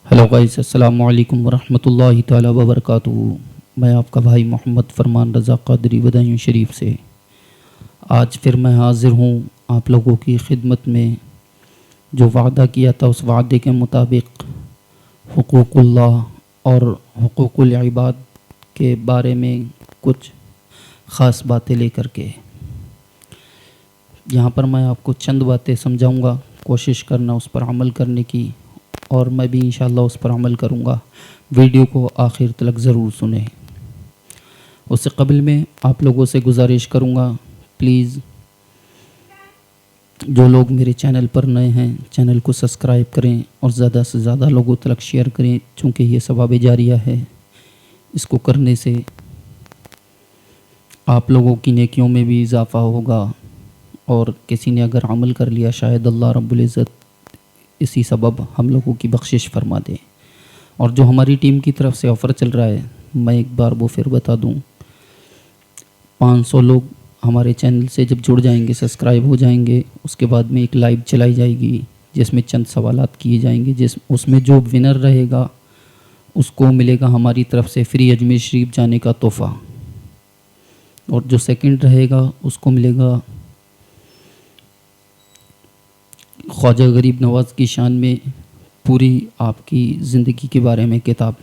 Hello guys, अस्सलाम वालेकुम वरहमतुल्लाहि ताला वबरकातुहू। मैं आपका भाई मोहम्मद फरमान रज़ा क़ादरी बदायूं शरीफ से आज फिर मैं हाज़िर हूँ आप लोगों की खिदमत में। जो वादा किया था उस वादे के मुताबिक हुकूकुल्लाह और हुकूकुल इबाद के बारे में कुछ ख़ास बातें लेकर के यहाँ पर मैं आपको चंद बातें समझाऊंगा। कोशिश करना उस पर अमल करने की, और मैं भी इंशाअल्लाह उस पर अमल करूँगा। वीडियो को आखिर तक ज़रूर सुने। उससे कबल में आप लोगों से गुजारिश करूँगा, प्लीज़ जो लोग मेरे चैनल पर नए हैं चैनल को सब्सक्राइब करें और ज़्यादा से ज़्यादा लोगों तक शेयर करें, चूँकि ये सवाब जारिया है। इसको करने से आप लोगों की नेकियों में भी इजाफ़ा होगा, और किसी ने अगर अमल कर लिया शायद अल्लाह रब्बुल इज़्ज़त इसी सबब हम लोगों की बख्शिश फरमा दे। और जो हमारी टीम की तरफ से ऑफ़र चल रहा है, मैं एक बार वो फिर बता दूं, 500 लोग हमारे चैनल से जब जुड़ जाएंगे, सब्सक्राइब हो जाएंगे, उसके बाद में एक लाइव चलाई जाएगी जिसमें चंद सवालात किए जाएंगे। उसमें जो विनर रहेगा उसको मिलेगा हमारी तरफ से फ्री अजमेर शरीफ जाने का तोहफ़ा, और जो सेकंड रहेगा उसको मिलेगा ख्वाजा गरीब नवाज़ की शान में पूरी आपकी ज़िंदगी के बारे में किताब,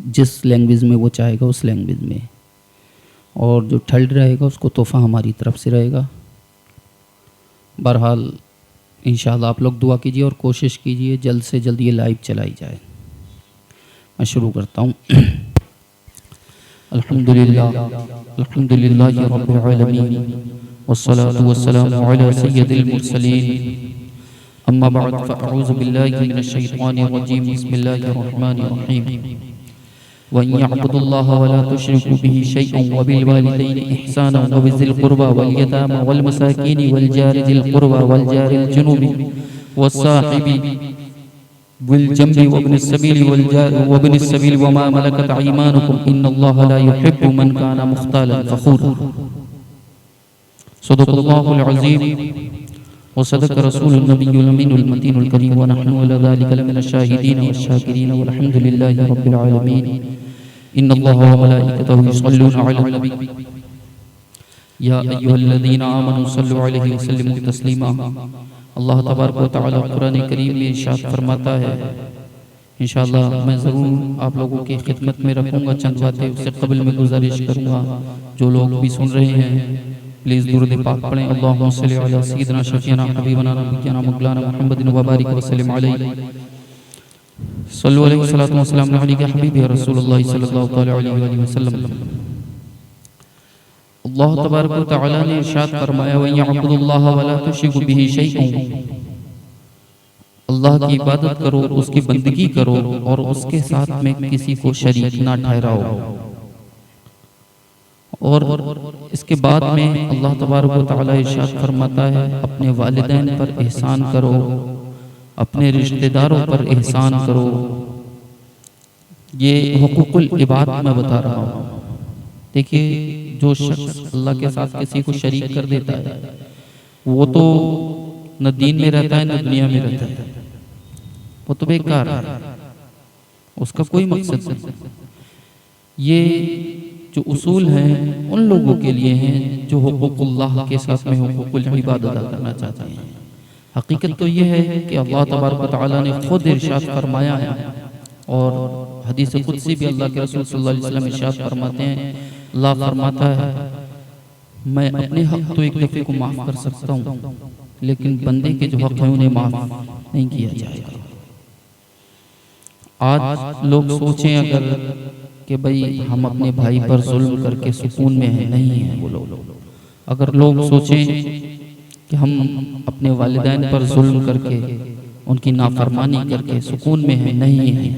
जिस लैंग्वेज में वो चाहेगा उस लैंग्वेज में। और जो थर्ड रहेगा उसको तोहफ़ा हमारी तरफ से रहेगा। बहरहाल इंशाअल्लाह आप लोग दुआ कीजिए और कोशिश कीजिए जल्द से जल्द ये लाइव चलाई जाए। मैं शुरू करता हूँ। अल्हम्दुलिल्लाह अल्हम्दुलिल्लाहि रब्बिल आलमीन वस्सलातु वस्सलामु अला सय्यिदिल मुरसलीन। अम्मा बाद फ़अऊज़ु बिल्लाहि मिनश शैतानिर रजीम। बिस्मिल्लाहिर रहमानिर रहीम। व इन यअबुदुल्लाह व ला तुशरिकू बिही शैअन व बिल वालिदैनि इहसाना व बिज़िल क़ुरबा वल यतामा वल मसाकीनि वल जारि ज़िल क़ुरबा वल जारिल जुनुबि वस्साहिबि बिल जंबि वब्निस सबील वब्निस सबील व मा मलकत अयमानुकुम इन्नल्लाहा ला युहिब्बु मन काना मुख्तालन फ़ख़ूरा। सदक़ल्लाहुल अज़ीम व सदक़ रसूलुन नबियुल अमीनुल मतीनुल करीम व नहनु अला ज़ालिका लमिनश शाहिदीन वश्शाकिरीन वल्हम्दुलिल्लाहि रब्बिल आलमीन। इन्नल्लाहा व मलाइकतहु युसल्लूना अलन नबी या अय्युहल्लज़ीना आमनू सल्लु अलैहि व सल्लिमू तस्लीमा। अल्लाह तबारक व तआला कुरान करीम में इरशाद फरमाता है, इंशाअल्लाह मैं ज़रूर आप लोगों की खिदमत में रखूँगा चंद बातें। उससे कबल में गुजारिश करूँगा जो लोग भी सुन रहे हैं प्लीज़ दुरूद पाक पढ़ें। अल्लाहुम्मा सल्लि अला सय्यिदिना शफ़ीना हबीबना नबिय्यिना मौलाना मुहम्मदिन व बारिक व सल्लिम अलैहि सल्लु अलैहि व सल्लतु व सल्लम अलैका हबीबी रसूलुल्लाह सल्लल्लाहु तआला अलैहि वसल्लम। अल्लाह तबारक व तआला ने इरशाद फरमाया, व यअबुदुल्लाह व ला तुशरिकू बिही शैअन। अल्लाह की इबादत करो, उसकी बंदगी करो और उसके साथ में किसी को शरीक ना ठहराओ। और इसके बाद में अल्लाह तबारक व तआला इरशाद फरमाता है, अपने वालिदैन पर एहसान करो, अपने रिश्तेदारों पर एहसान करो। ये हुकूकुल इबाद मैं बता रहा हूँ। देखिए, जो शख्स अल्लाह के साथ किसी को शरीक कर देता है वो तो न दीन में रहता है न दुनिया में रहता है, वो तो बेकार है, उसका कोई मकसद नहीं। ये जो उसूल हैं उन लोगों के लिए हैं जो हुकूकुल्लाह के साथ में हुकूकुल इबाद अदा करना चाहते हैं। हकीकत तो ये है कि अल्लाह तबारक व तआला ने खुद इरशाद फरमाया है, और हदीस कुदसी भी अल्लाह के रसूल सल्लल्लाहु अलैहि वसल्लम इरशाद फरमाते हैं, अल्लाह फरमाता है, मैं अपने हक तो एक दफ़े को माफ़ कर सकता हूँ, लेकिन बंदे के जो हक हैं उन्हें माफ़ नहीं किया जाएगा। आज लोग सोचें अगर कि भाई हम अपने भाई पर जुल्म करके सुकून में हैं, नहीं है वो लोग। अगर लोग सोचें कि हम अपने वालिदैन पर जुल्म करके उनकी नाफरमानी करके सुकून में हैं, नहीं है।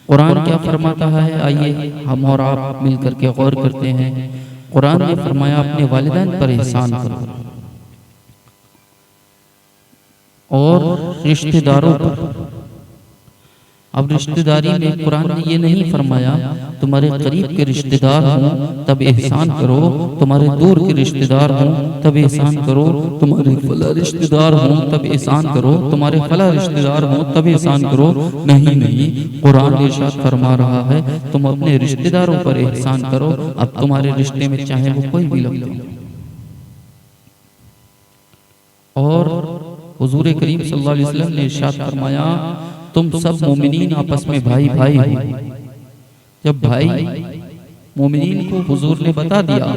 कुरान क्या फरमाता है, आइए हम और आप मिल करके गौर करते हैं। कुरान ने फरमाया, अपने वालिदैन पर एहसान करो और रिश्तेदारों पर अब रिश्तेदारी में कुरान ने ये नहीं फरमाया तुम्हारे करीब के रिश्तेदार हों तब एहसान करो, तुम्हारे दूर के रिश्तेदार हों तब एहसान करो, तुम्हारे फला रिश्तेदार हों तब एहसान करो, तुम्हारे फला रिश्तेदार हों तब एहसान करो। नहीं नहीं, कुरान इरशाद फरमा रहा है तुम अपने रिश्तेदारों पर एहसान करो, अब तुम्हारे रिश्ते में चाहे वो कोई भी लोग। और हुजूर करीम सल्लल्लाहु अलैहि वसल्लम ने इरशाद फरमाया तुम सब मोमिनीन आपस में भाई भाई हो। जब भाई मोमिनीन को हुजूर ने बता दिया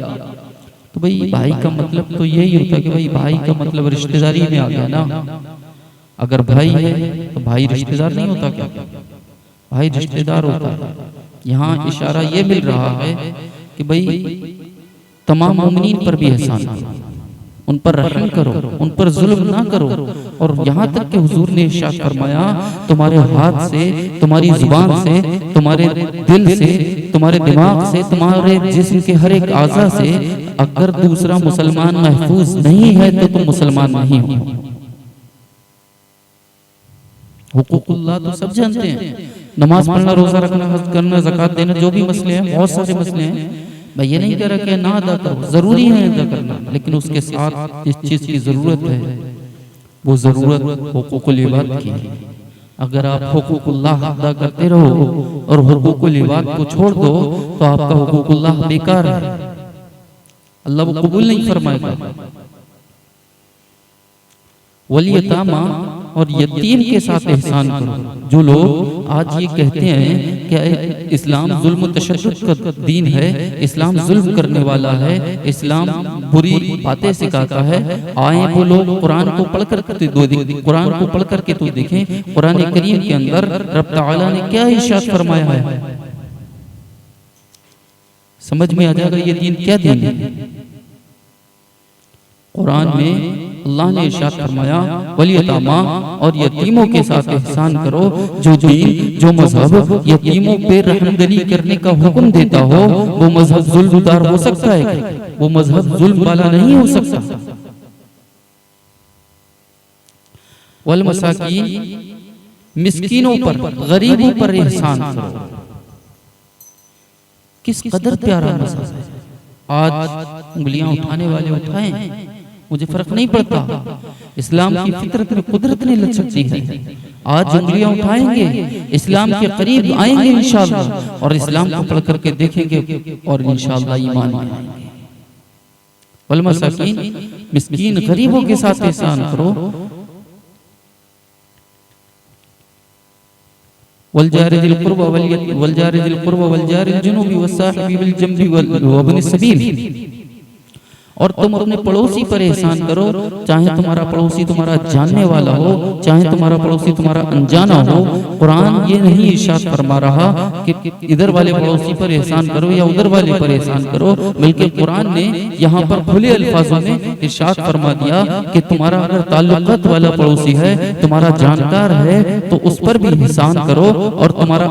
तो भाई भाई का मतलब तो यही होता है कि भाई भाई का मतलब रिश्तेदारी में आ गया ना। अगर भाई है तो भाई रिश्तेदार नहीं होता क्या? भाई रिश्तेदार होता है। यहाँ इशारा ये मिल रहा है कि भाई तमाम मोमिनीन पर भी एहसान करो, उन पर रहम करो, उन पर जुल्म ना करो। और यहाँ तक कि हुजूर ने इरशाद फरमाया तुम्हारे हाथ से, तुम्हारी जुबान से, तुम्हारे दिल से, तुम्हारे दिमाग से, तुम्हारे जिस्म के हर एक आज़ा से अगर दूसरा मुसलमान महफूज नहीं है तो तुम मुसलमान नहीं हो। हुकूकुल्लाह तो सब जानते हैं, नमाज पढ़ना, रोजा रखना, हज करना, ज़कात देना, जो भी मसले हैं, बहुत सारे मसले हैं। मैं ये नहीं कह रहा कि ना अदा करो, जरूरी है अदा करना, लेकिन उसके साथ जिस चीज की जरूरत है वो जरूरत हुकूकुल इबाद की है। अगर आप हुकूकुल्लाह अदा करते रहो और हुकूकुल इबाद को छोड़ दो तो आपका हुकूकुल्लाह बेकार है, अल्लाह वो कबूल नहीं फरमाएगा। वली यतामा और यतीम के साथ एहसान करो। जो लोग आज ये कहते हैं कि इस्लाम जुल्म तशद्दुद का दीन है, इस्लाम जुल्म करने वाला है, इस्लाम बुरी बातें सिखाता है, आए वो लोग कुरान को पढ़कर कुरान को पढ़ करके तो देखें कुरान करीम के अंदर रब तआला ने क्या इरशाद फरमाया है। समझ में आ जाएगा ये दीन क्या दीन है। कुरान में अल्लाह ने इरशाद फरमाया वली यतामा और यतीमों के साथ एहसान करो। जो दीन, जो मजहब यतीमों पे रहमदिली करने का हुक्म देता हो वो मजहब जुल्मदार हो सकता है? वो मजहब जुल्म वाला नहीं हो सकता। वल मसाकीन, मिस्कीनों पर, गरीबों पर एहसान करो। किस कदर प्यारा मसला है। आज उंगलियां उठाने वाले उठाएं, मुझे फर्क नहीं पड़ता। इस्लाम की फितरत में कुदरत ने लग सकती है। आज उंगलियां उठाएंगे, इस्लाम के करीब आएंगे इंशाअल्लाह, और इस्लाम को पढ़ करके देखेंगे और इंशाअल्लाह ईमान में आएंगे। वल मसाकीन, मिस्कीन गरीबों के साथ एहसान करो। वल जारि दिल कुर्बा वल जारि दिल कुर्बा वल जारि जुनूबी वस्साहिबी बिल जंबी वब्निस सबील। और तुम अपने पड़ोसी पर एहसान करो, चाहे तुम्हारा पड़ोसी तुम्हारा जानने वाला हो, चाहे तुम्हारा पड़ोसी तुम्हारा अनजाना हो। कुरान ये नहीं इरशाद फरमा रहा कि इधर वाले पड़ोसी पर एहसान करो या उधर वाले पर एहसान करो, बल्कि कुरान ने यहाँ पर खुले अल्फाजों में इरशाद फरमा दिया कि तुम्हारा अगर ताल्लुकात वाला पड़ोसी है, तुम्हारा जानकार है, तो उस पर भी एहसान करो। और तुम्हारा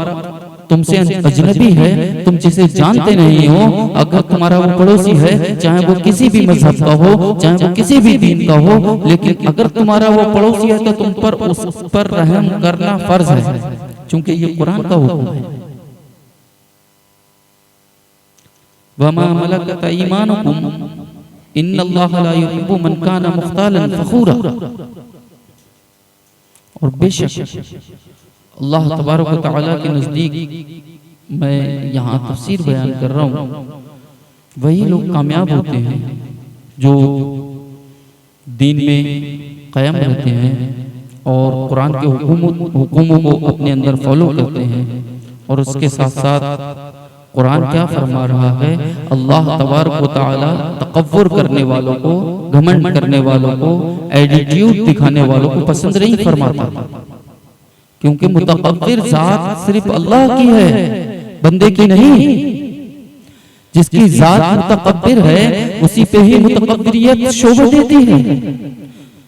तुमसे अजनबी है, तुम जिसे जानते नहीं हो, अगर तुम्हारा वो पड़ोसी है, चाहे वो किसी भी मजहब का हो, चाहे वो किसी भी दीन का हो, लेकिन अगर तुम्हारा वो पड़ोसी है तो तुम पर उस पर रहम करना फर्ज है, क्योंकि ये कुरान का हुक्म है। वमा मलकत ईमानुकुम इन्नल्लाहा ला युहिब्बु मन काना मुख्तालन फखूरा। और बेशक अल्लाह तबारक व तआला के नज़दीक, मैं यहाँ तफसीर बयान कर रहा हूँ, वही लोग कामयाब होते हैं जो दीन में कायम रहते हैं और कुरान के हुक्मों को अपने अंदर फॉलो करते हैं। और उसके साथ साथ कुरान क्या फरमा रहा है, अल्लाह तबारक व तआला तकव्वुर करने वालों को, घमंड करने वालों को, एटीट्यूड दिखाने वालों को पसंद नहीं फरमाता, क्योंकि मुतकब्बिर जात सिर्फ अल्लाह की है, बंदे की नहीं। जिसकी जात मुतकब्बिर है उसी पे ही मुतकब्बिरियत शोभा देती है।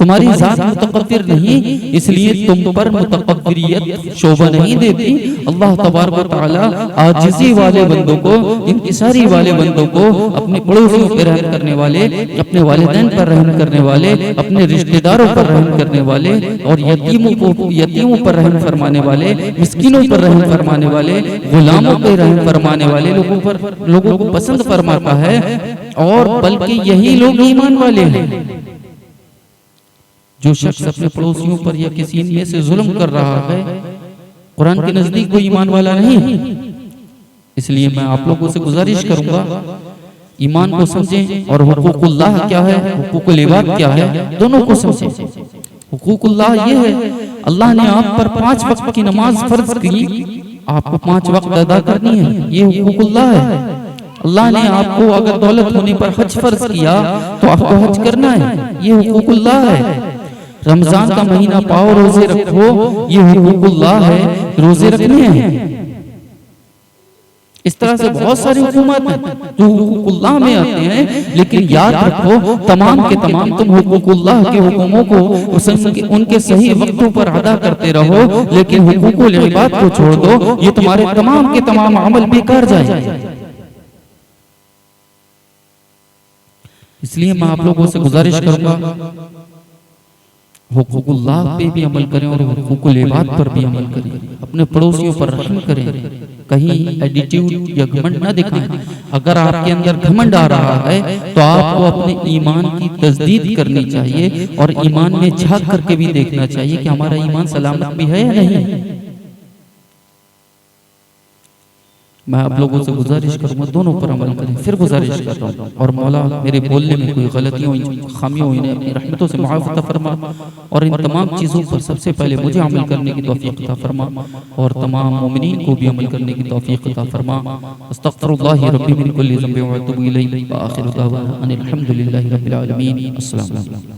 तुम्हारी जात मुतकब्बिर नहीं, इसलिए तुम पर मुतकब्बिरियत शोभा नहीं देती। अल्लाह तबारक व तआला आजिज़ी वाले बंदों को, इंकिसारी वाले बंदों को, अपने पड़ोसियों पर रहम करने वाले, अपने वालिदैन पर रहम करने वाले, अपने रिश्तेदारों पर रहम करने वाले और यतीमों पर रहम फरमाने वाले, मिस्कीनों पर रहम फरमाने वाले, गुलामों पर रहम फरमाने वाले लोगों को पसंद फरमाता है। और बल्कि यही लोग ईमान वाले हैं। जो शख्स अपने पड़ोसियों पर या किसी में से जुल्म कर रहा है, कुरान के नजदीक वो ईमान वाला नहीं। इसलिए मैं आप लोगों से गुजारिश करूंगा, ईमान को समझें और हुकूकुल्लाह क्या है, हुकूकुल इबाद क्या है, दोनों को समझें। हुकूकुल्लाह ये है, अल्लाह ने आप पर 5 वक्त की नमाज फर्ज की, आपको 5 वक्त अदा करनी है, ये हुकूकुल्लाह है। अल्लाह ने आपको अगर दौलत होने पर हज फर्ज किया तो आपको हज करना है, ये हुकूकुल्लाह है। रमजान का महीना पाओ, रोजे रखो, ये हुकूकुल्लाह है, रोजे रखने हैं। इस तरह से बहुत सारी हुकूमत हैं जो हुकूकुल्लाह में आते हैं, लेकिन याद रखो तमाम के तमाम तुम हुकूकुल्लाह के हुक्मों को उनके सही वक्तों पर अदा करते रहो, लेकिन हुकूकुल इबाद को छोड़ दो, ये तुम्हारे तमाम के तमाम अमल बेकार जाए। इसलिए मैं आप लोगों से गुजारिश करूंगा, हुकूकुल्लाह पे भी अमल करें और हुकूकुल इबाद पर भी अमल करें, अपने पड़ोसियों पर रहम करें, कहीं एटीट्यूड या घमंड न दिखाएं। अगर आपके अंदर घमंड आ रहा है तो आपको अपने ईमान की तस्दीद करनी चाहिए और ईमान में झांक करके भी देखना चाहिए कि हमारा ईमान सलामत भी है या नहीं। मैं आप लोगों से गुजारिश करूंगा दोनों पर अमल करें। फिर गुजारिश कर रहा हूँ, और मौला मेरे बोलने में कोई गलतियाँ हुई, खामियाँ हुई, इन्हें अपनी रहमतों से मुआफ़ अता फरमा, और इन तमाम चीज़ों पर सबसे पहले मुझे अमल करने की तौफीक अता फरमा और तमाम मोमिनीन को भी अमल करने की तौफीक अता फरमा। अस्तग़फिरुल्लाह रब्बी मिन कुल्लि ज़ंबिन व अतूबु इलैहि व आखिरु दावाना अनिल हम्दुलिल्लाहि रब्बिल आलमीन। अस्सलामु अलैकुम।